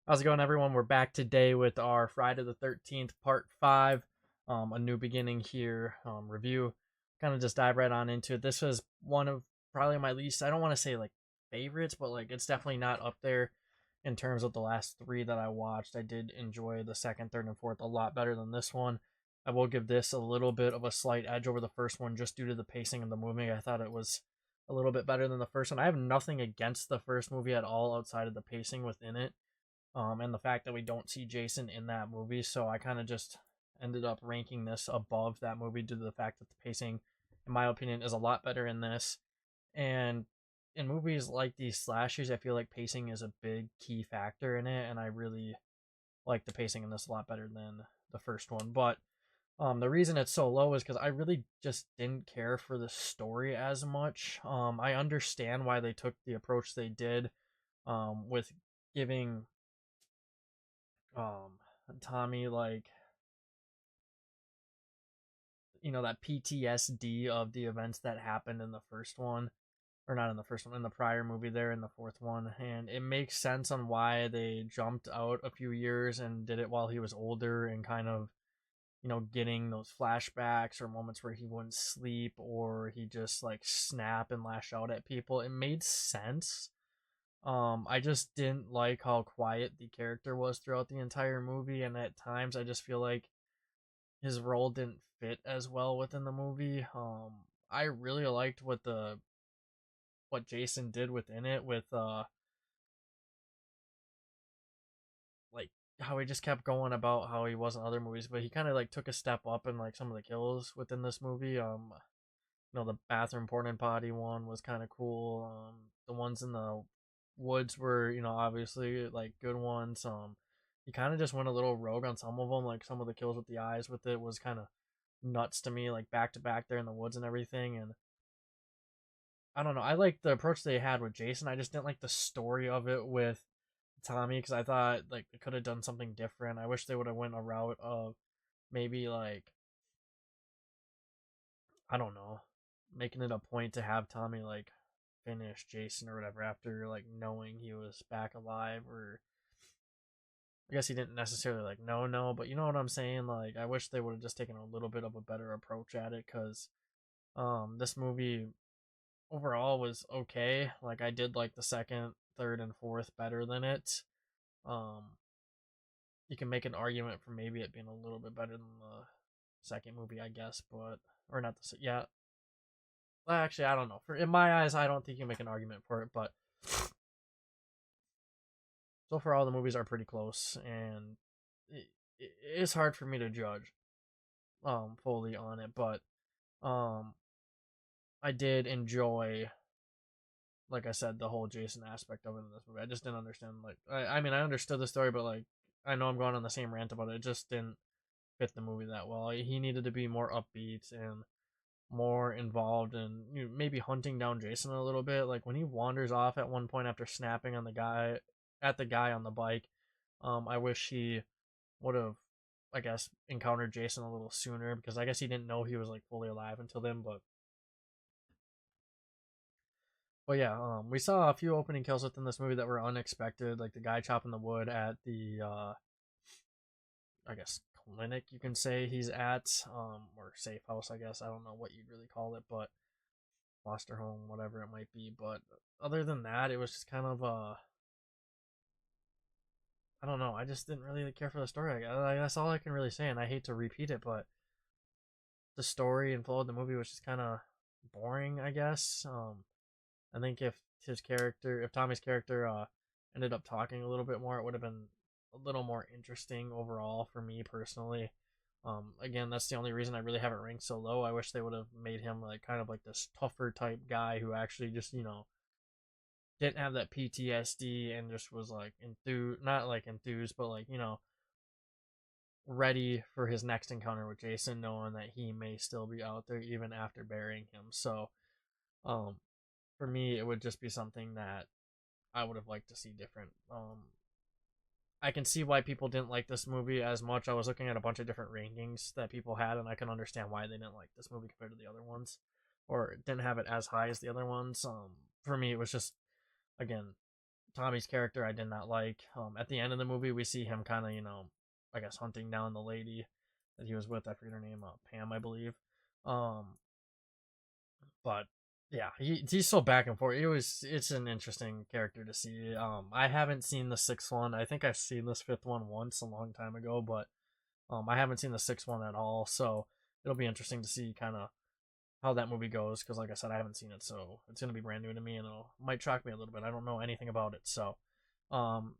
How's it going, everyone? We're back today with our Friday the 13th part 5, a new beginning here review. Kind of just dive right on into it. This was one of probably my least, I don't want to say like favorites, but like it's definitely not up there in terms of the last three that I watched. I did enjoy the second, third, and fourth a lot better than this one. I will give this a little bit of a slight edge over the first one just due to the pacing of the movie. I thought it was a little bit better than the first one. I have nothing against the first movie at all outside of the pacing within it, and the fact that we don't see Jason in that movie. So I kind of just ended up ranking this above that movie due to the fact that the pacing, in my opinion, is a lot better in this. And in movies like these slashers, I feel like pacing is a big key factor in it, and I really like the pacing in this a lot better than the first one. But the reason it's so low is because I really just didn't care for the story as much. I understand why they took the approach they did, with giving um Tommy, like, that PTSD of the events that happened in the first one, or not in the first one, in the prior movie there in the fourth one. And it makes sense on why they jumped out a few years and did it while he was older and kind of, getting those flashbacks or moments where he wouldn't sleep or he just like snap and lash out at people. It made sense. I just didn't like how quiet the character was throughout the entire movie, and at times I just feel like his role didn't fit as well within the movie. I really liked what Jason did within it with like how he just kept going about how he was in other movies, but he kind of like took a step up in like some of the kills within this movie. The bathroom porn and potty one was kind of cool. The ones in the woods were, obviously like good ones. He kind of just went a little rogue on some of them. Like some of the kills with the eyes with it was kind of nuts to me, like back to back there in the woods and everything. And I don't know, I like the approach they had with Jason. I just didn't like the story of it with Tommy because I thought like they could have done something different. I wish they would have went a route of maybe like, I don't know, making it a point to have Tommy like finish Jason or whatever after like knowing he was back alive. Or I guess he didn't necessarily like no, but you know what I'm saying. Like I wish they would have just taken a little bit of a better approach at it, because this movie overall was okay. Like I did like the second, third, and fourth better than it. Um, you can make an argument for maybe it being a little bit better than the second movie, I guess, but or not the yeah. Well, actually, I don't know. For in my eyes, I don't think you can make an argument for it, but so far all the movies are pretty close, and it's hard for me to judge fully on it, but um I did enjoy, like I said, the whole Jason aspect of it in this movie. I just didn't understand. Like, I mean, I understood the story, but like, I know I'm going on the same rant about it. It just didn't fit the movie that well. He needed to be more upbeat and more involved and, maybe hunting down Jason a little bit. Like when he wanders off at one point after snapping on the guy on the bike. I wish he would have, I guess, encountered Jason a little sooner, because I guess he didn't know he was like fully alive until then. But yeah, we saw a few opening kills within this movie that were unexpected, like the guy chopping the wood at the I guess clinic, you can say he's at, or safe house, I guess. I don't know what you'd really call it, but foster home, whatever it might be. But other than that, it was just kind of I don't know. I just didn't really care for the story. That's all I can really say, and I hate to repeat it, but the story and flow of the movie was just kind of boring, I guess. I think if Tommy's character ended up talking a little bit more, it would have been a little more interesting overall for me personally. Again, that's the only reason I really have it ranked so low. I wish they would have made him like kind of like this tougher type guy who actually just, didn't have that PTSD and just was like enthused, not like enthused, but like, ready for his next encounter with Jason, knowing that he may still be out there even after burying him. So, um, for me, it would just be something that I would have liked to see different. I can see why people didn't like this movie as much. I was looking at a bunch of different rankings that people had, and I can understand why they didn't like this movie compared to the other ones, or didn't have it as high as the other ones. For me, it was just, again, Tommy's character I did not like. At the end of the movie, we see him kind of, I guess hunting down the lady that he was with. I forget her name, Pam, I believe. Um, but yeah, he's so back and forth. It's an interesting character to see. I haven't seen the sixth one. I think I've seen this fifth one once a long time ago, but I haven't seen the sixth one at all. So it'll be interesting to see kind of how that movie goes because, like I said, I haven't seen it, so it's gonna be brand new to me and it might shock me a little bit. I don't know anything about it, so um,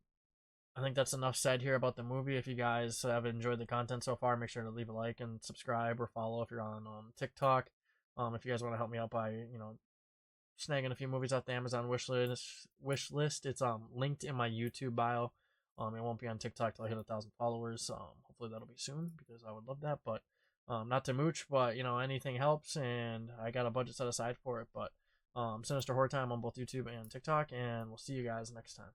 I think that's enough said here about the movie. If you guys have enjoyed the content so far, make sure to leave a like and subscribe or follow if you're on TikTok. If you guys want to help me out by snagging a few movies off the Amazon wish list, it's linked in my YouTube bio. It won't be on TikTok till I hit 1,000 followers. Hopefully that'll be soon because I would love that. But not to mooch, but anything helps, and I got a budget set aside for it. But Sinister Horror Time on both YouTube and TikTok, and we'll see you guys next time.